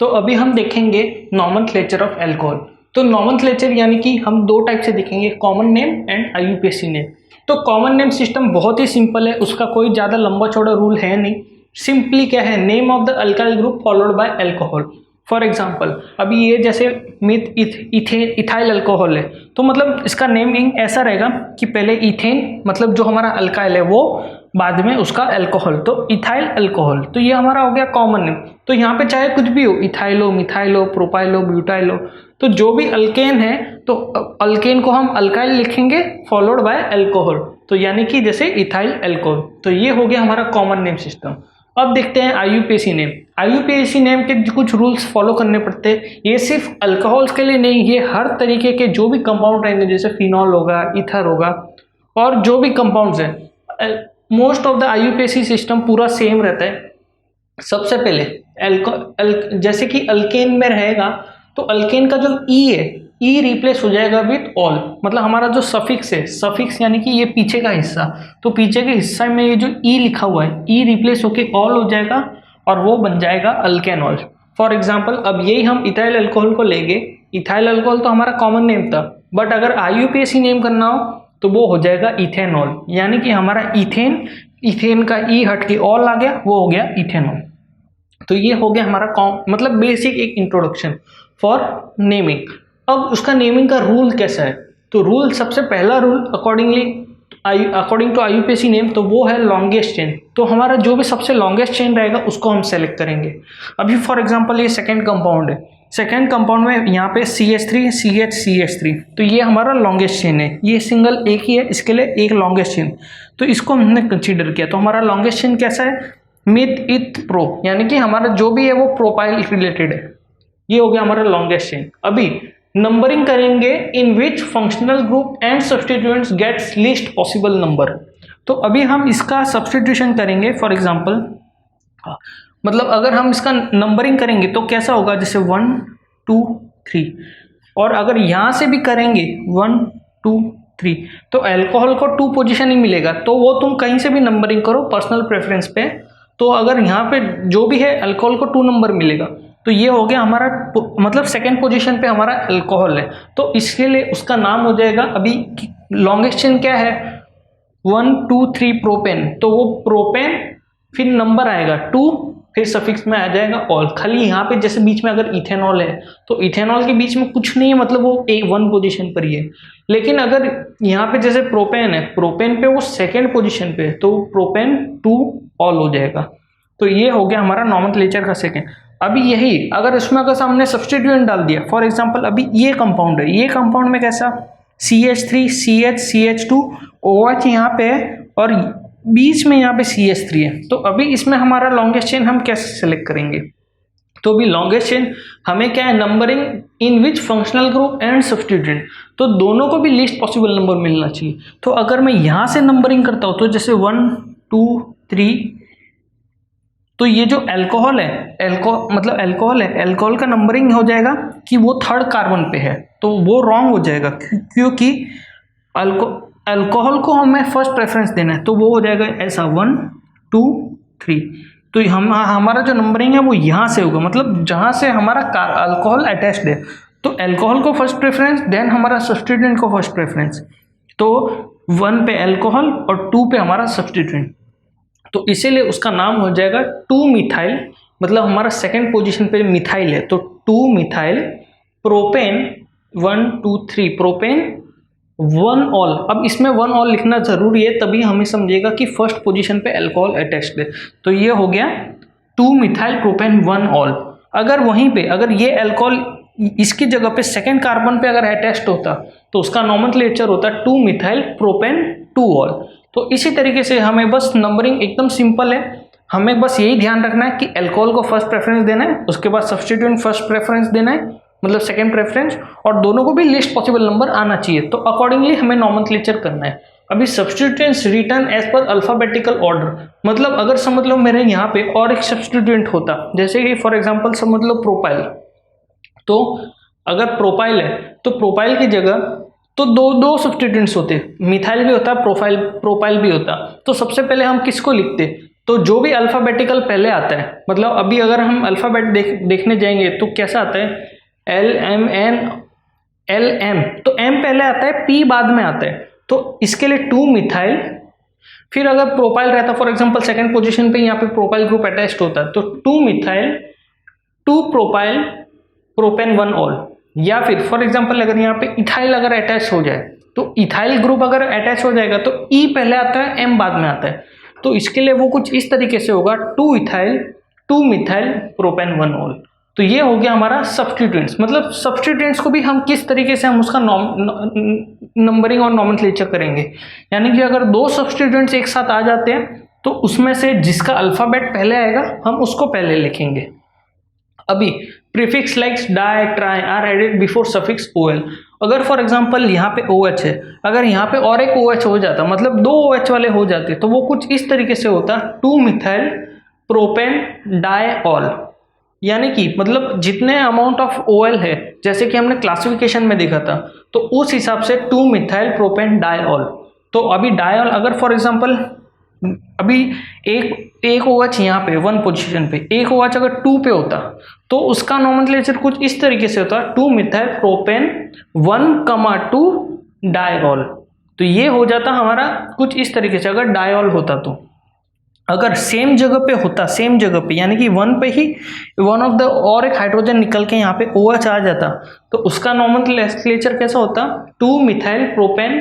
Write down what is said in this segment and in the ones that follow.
तो अभी हम देखेंगे नॉमेनक्लेचर ऑफ अल्कोहल। तो नॉमेनक्लेचर यानी कि हम दो टाइप से देखेंगे, common name and IUPAC name. तो कॉमन नेम सिस्टम बहुत ही सिंपल है, उसका कोई ज़्यादा लंबा चौड़ा रूल है नहीं। सिंपली क्या है, name of the alkyl group followed by alcohol. For example अभी ये जैसे मिथ इथाइल अल्कोहल है, तो मतलब इसका नेमिंग ऐसा रहेगा कि पहले इथेन मतलब जो हमारा अल्काइल है वो, बाद में उसका अल्कोहल, तो इथाइल अल्कोहल। तो ये हमारा हो गया कॉमन नेम। तो यहाँ पे चाहे कुछ भी हो, इथाइलो, मिथाइलो, प्रोपाइलो, ब्यूटाइलो, तो जो भी अल्केन है तो अल्केन को हम अल्काइल लिखेंगे फॉलोड बाय अल्कोहल, तो यानी कि जैसे इथाइल अल्कोहल। तो ये हो गया हमारा कॉमन नेम सिस्टम। अब देखते हैं आईयूपीएसी नेम। आईयूपीएसी नेम के कुछ रूल्स फॉलो करने पड़ते हैं। ये सिर्फ अल्कोहल्स के लिए नहीं, ये हर तरीके के जो भी कंपाउंड रहेंगे, जैसे फिनॉल होगा, ईथर होगा, और जो भी कंपाउंड्स हैं, most of the IUPAC system पूरा सेम रहता है। सबसे पहले जैसे कि अल्केन में रहेगा, तो अल्केन का जो ई है, ई रिप्लेस हो जाएगा विथ ऑल। मतलब हमारा जो सफिक्स है, सफिक्स यानी कि ये पीछे का हिस्सा, तो पीछे के हिस्से में ये जो ई लिखा हुआ है, ई रिप्लेस होके ऑल हो जाएगा और वो बन जाएगा अल्केनॉल। फॉर एग्जाम्पल अब यही हम इथाइल अल्कोहल को लेंगे। इथाइल अल्कोहल तो हमारा कॉमन नेम था, बट अगर आईयूपीएसी नेम करना हो तो वो हो जाएगा इथेनॉल, यानी कि हमारा इथेन का ई हट के ऑल आ गया, वो हो गया इथेनॉल। तो ये हो गया हमारा मतलब बेसिक एक इंट्रोडक्शन फॉर नेमिंग। अब उसका नेमिंग का रूल कैसा है, तो रूल, सबसे पहला rule according to IUPAC name, तो वो है लॉन्गेस्ट चेन। तो हमारा जो भी सबसे लॉन्गेस्ट चेन रहेगा उसको हम सेलेक्ट करेंगे। अभी फॉर एग्जांपल ये सेकंड कंपाउंड है, सेकंड कंपाउंड में यहाँ पे CH3 CH CH3, तो ये हमारा लॉन्गेस्ट चेन है। ये सिंगल एक ही है, इसके लिए एक लॉन्गेस्ट चेन, तो इसको हमने कंसीडर किया। तो हमारा लॉन्गेस्ट चेन कैसा है, मिथ इथ प्रो, यानी कि हमारा जो भी है वो प्रोपाइल रिलेटेड है। ये हो गया हमारा लॉन्गेस्ट चेन। अभी नंबरिंग करेंगे, in which functional group and substituents gets least possible number. तो अभी हम इसका सब्स्टिट्यूशन करेंगे। फॉर एग्जांपल मतलब अगर हम इसका नंबरिंग करेंगे तो कैसा होगा, जैसे 1 2 3, और अगर यहाँ से भी करेंगे 1 2 3, तो अल्कोहल को 2 पोजीशन ही मिलेगा। तो वो तुम कहीं से भी नंबरिंग करो पर्सनल प्रेफरेंस पे, तो अगर यहाँ पे जो भी है अल्कोहल को 2 नंबर मिलेगा। तो ये हो गया हमारा, मतलब सेकेंड पोजीशन पे हमारा अल्कोहल है, तो इसके लिए उसका नाम हो जाएगा, अभी लॉन्गेस्ट चेन क्या है 1 2 3 प्रोपेन, तो वो प्रोपेन, फिर नंबर आएगा 2, फिर सफिक्स में आ जाएगा ऑल। खाली यहाँ पे जैसे बीच में अगर इथेनॉल है, तो इथेनॉल के बीच में कुछ नहीं है, मतलब वो वन पोजीशन पर ही है। लेकिन अगर यहाँ पे जैसे प्रोपेन है, प्रोपेन पे वो सेकेंड पोजीशन पे है, तो प्रोपेन 2 ऑल हो जाएगा। तो ये हो गया हमारा नॉमेनक्लेचर का सेकेंड। अभी यही अगर इसमें अगर हमने सब्स्टिट्यूएंट डाल दिया, फॉर एग्जांपल अभी ये कंपाउंड है, ये कंपाउंड में कैसा CH3 CH CH2 OH यहाँ पे है, और बीच में यहाँ पे CH3 है। तो अभी इसमें हमारा लॉन्गेस्ट चेन हम कैसे सेलेक्ट करेंगे, तो अभी लॉन्गेस्ट चेन हमें क्या है, numbering in which functional group and substituent, तो दोनों को भी लीस्ट पॉसिबल नंबर मिलना चाहिए। तो अगर मैं यहाँ से नंबरिंग करता हूँ, तो जैसे 1 2 3, तो ये जो अल्कोहल है, अल्कोहल का नंबरिंग हो जाएगा कि वो थर्ड कार्बन पे है, तो वो रॉन्ग हो जाएगा, क्योंकि अल्कोहल को हमें फर्स्ट प्रेफरेंस देना है, तो वो हो जाएगा ऐसा 1 2 3। तो हमारा जो नंबरिंग है वो यहाँ से होगा, मतलब जहाँ से हमारा अल्कोहल अटैच्ड है, तो अल्कोहल को फर्स्ट प्रेफरेंस, देन हमारा सब्स्टिट्यूएंट को फर्स्ट प्रेफरेंस। तो 1 पे अल्कोहल और 2 पे हमारा सब्स्टिट्यूएंट, तो इसीलिए उसका नाम हो जाएगा 2 मिथाइल, मतलब हमारा सेकेंड पोजीशन पे मिथाइल है, तो 2 मिथाइल प्रोपेन 1 2 3 प्रोपेन 1 ऑल। अब इसमें 1 ऑल लिखना जरूरी है, तभी हमें समझेगा कि फर्स्ट पोजीशन पे अल्कोहल अटैच्ड है। तो ये हो गया 2 मिथाइल प्रोपेन 1 ऑल। अगर वहीं पे अगर ये अल्कोहल इसकी जगह पे सेकेंड कार्बन पे अगर अटैच्ड होता, तो उसका नॉमेनक्लेचर होता 2 मिथाइल प्रोपेन 2 ऑल। तो इसी तरीके से हमें बस नंबरिंग एकदम सिंपल है, हमें बस यही ध्यान रखना है कि अल्कोहल को फर्स्ट प्रेफरेंस देना है, उसके बाद सब्स्टिट्यूएंट फर्स्ट प्रेफरेंस देना है, मतलब सेकंड प्रेफरेंस, और दोनों को भी लिस्ट पॉसिबल नंबर आना चाहिए। तो अकॉर्डिंगली हमें नॉमेनक्लेचर करना है। अभी substituents written as per alphabetical order, मतलब अगर समझ लो मेरे यहाँ पे और एक सब्स्टिट्यूएंट होता, जैसे कि फॉर एग्जाम्पल समझ लो प्रोपाइल, तो अगर प्रोपाइल है तो प्रोपाइल की जगह तो दो सब्स्टिट्यूएंट्स होते, मिथाइल भी होता, प्रोपाइल भी होता। तो सबसे पहले हम किसको लिखते, तो तो जो भी अल्फ़ाबेटिकल पहले आता है, मतलब अभी अगर हम अल्फ़ाबेट देखने जाएंगे तो कैसा आता है, LM, तो M पहले आता है, P बाद में आता है, तो इसके लिए 2 मिथाइल। फिर अगर प्रोपाइल रहता, फॉर एग्जांपल सेकंड पोजीशन पे यहाँ पे प्रोपाइल ग्रुप अटैच्ड होता है, तो 2 मिथाइल 2 प्रोपाइल प्रोपेन 1 ऑल। या फिर फॉर एग्जांपल अगर यहाँ पे इथाइल अगर अटैच हो जाए, तो इथाइल ग्रुप अगर अटैच हो जाएगा तो E पहले आता है, M बाद में आता है, तो इसके लिए वो कुछ इस तरीके से होगा, 2 इथाइल 2 मिथाइल प्रोपेन 1 ऑल। तो ये हो गया हमारा सब्स्टिट्यूएंट्स। मतलब सब्स्टिट्यूएंट्स को भी हम किस तरीके से हम उसका नंबरिंग और नॉमेनक्लेचर करेंगे, यानी कि अगर 2 सब्स्टिट्यूएंट्स एक साथ आ जाते हैं तो उसमें से जिसका अल्फ़ाबेट पहले आएगा हम उसको पहले लिखेंगे। अभी prefix likes di tri are added before suffix OL। अगर फॉर एग्जांपल यहाँ पे OH है, अगर यहाँ पे और एक OH हो जाता, मतलब 2 OH वाले हो जाते, तो वो कुछ इस तरीके से होता, 2 मिथाइल प्रोपेन डाई ऑल। यानी कि मतलब जितने अमाउंट ऑफ OL है, जैसे कि हमने क्लासिफिकेशन में देखा था, तो उस हिसाब से 2 मिथाइल प्रोपेन डाइऑल। तो अभी डाइऑल अगर फॉर एग्जांपल अभी एक OH यहाँ पे 1 पोजीशन पे, एक OH अगर 2 पे होता तो उसका नोमेनक्लेचर कुछ इस तरीके से होता, 2 मिथाइल प्रोपेन 1,2 डाइऑल। तो ये हो जाता हमारा कुछ इस तरीके से अगर डाइऑल होता। तो अगर सेम जगह पे होता, सेम जगह पे यानी कि 1 पे ही वन ऑफ द और एक हाइड्रोजन निकल के यहाँ पे OH आ जाता, तो उसका नोमेनक्लेचर कैसा होता, 2 मिथाइल प्रोपेन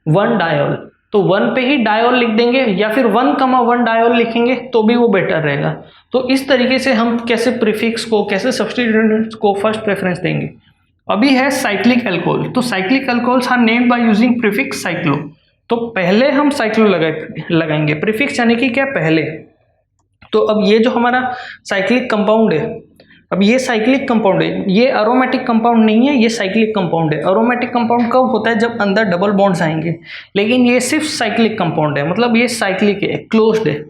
1 डाइऑल। तो 1 पे ही डाइऑल लिख देंगे, या फिर 1,1 डाइऑल लिखेंगे तो भी वो बेटर रहेगा। तो इस तरीके से हम कैसे प्रीफिक्स को, कैसे सब्स्टिट्यूएंट्स को फर्स्ट प्रेफरेंस देंगे। अभी है साइक्लिक अल्कोहल। तो cyclic alcohols are named by using prefix cyclo. तो पहले हम साइक्लो लगाएंगे, प्रीफिक्स यानी कि क्या, पहले। तो अब ये जो हमारा साइक्लिक कंपाउंड है, अब ये साइक्लिक कंपाउंड है, ये एरोमेटिक कंपाउंड नहीं है, ये साइक्लिक कंपाउंड है। एरोमेटिक कंपाउंड कब होता है, जब अंदर डबल बॉन्ड्स आएंगे, लेकिन ये सिर्फ साइक्लिक कंपाउंड है, मतलब ये साइक्लिक है, क्लोज्ड है।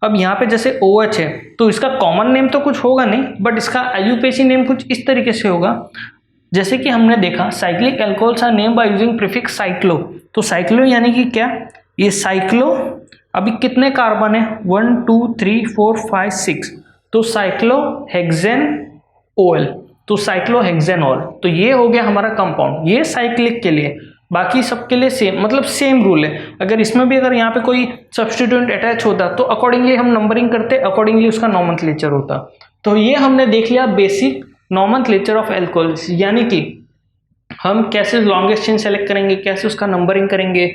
अब यहाँ पे जैसे OH है, तो इसका कॉमन नेम तो कुछ होगा नहीं, बट इसका IUPAC नेम कुछ इस तरीके से होगा, जैसे कि हमने देखा cyclic alcohols are named by using prefix cyclo. तो साइक्लो यानी कि क्या, ये साइक्लो, अभी कितने कार्बन है, 1 2 3 4 5 6, तो साइक्लोहेक्सेन OL, तो साइक्लोहेक्सेनॉल। तो ये हो गया हमारा कंपाउंड, ये साइक्लिक के लिए। बाकी सबके लिए सेम, मतलब सेम रूल है। अगर इसमें भी अगर यहाँ पे कोई सब्स्टिट्यूएंट अटैच होता तो अकॉर्डिंगली हम नंबरिंग करते, अकॉर्डिंगली उसका नोमेनक्लेचर होता। तो ये हमने देख लिया बेसिक नोमेनक्लेचर ऑफ अल्कोहल्स, यानी कि हम कैसे लॉन्गेस्ट चेन सेलेक्ट करेंगे, कैसे उसका नंबरिंग करेंगे,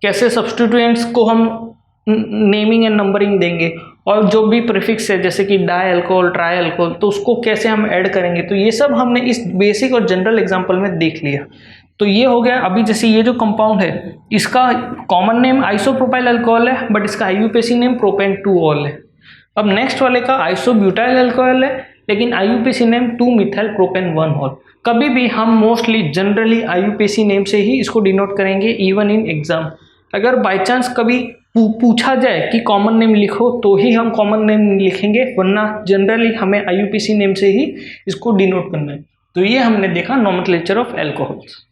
कैसे सब्स्टिट्यूएंट्स को हम नेमिंग एंड नंबरिंग देंगे, और जो भी प्रीफिक्स है जैसे कि डाई अल्कोहल, ट्राई अल्कोहल, तो उसको कैसे हम ऐड करेंगे। तो ये सब हमने इस बेसिक और जनरल एग्जांपल में देख लिया। तो ये हो गया। अभी जैसे ये जो कंपाउंड है, इसका कॉमन नेम आइसोप्रोपाइल अल्कोहल है, बट इसका IUPAC नेम प्रोपेन 2 ऑल है। अब नेक्स्ट वाले का आइसोब्यूटाइल अल्कोहल है, लेकिन IUPAC name 2 methyl propane 1 all. कभी भी हम मोस्टली जनरली IUPAC नेम से ही इसको डिनोट करेंगे, इवन इन एग्जाम। अगर बाई चांस कभी पूछा जाए कि कॉमन नेम लिखो, तो ही हम कॉमन नेम लिखेंगे, वरना जनरली हमें IUPAC नेम से ही इसको डिनोट करना है। तो ये हमने देखा नोमेनक्लेचर ऑफ अल्कोहल्स।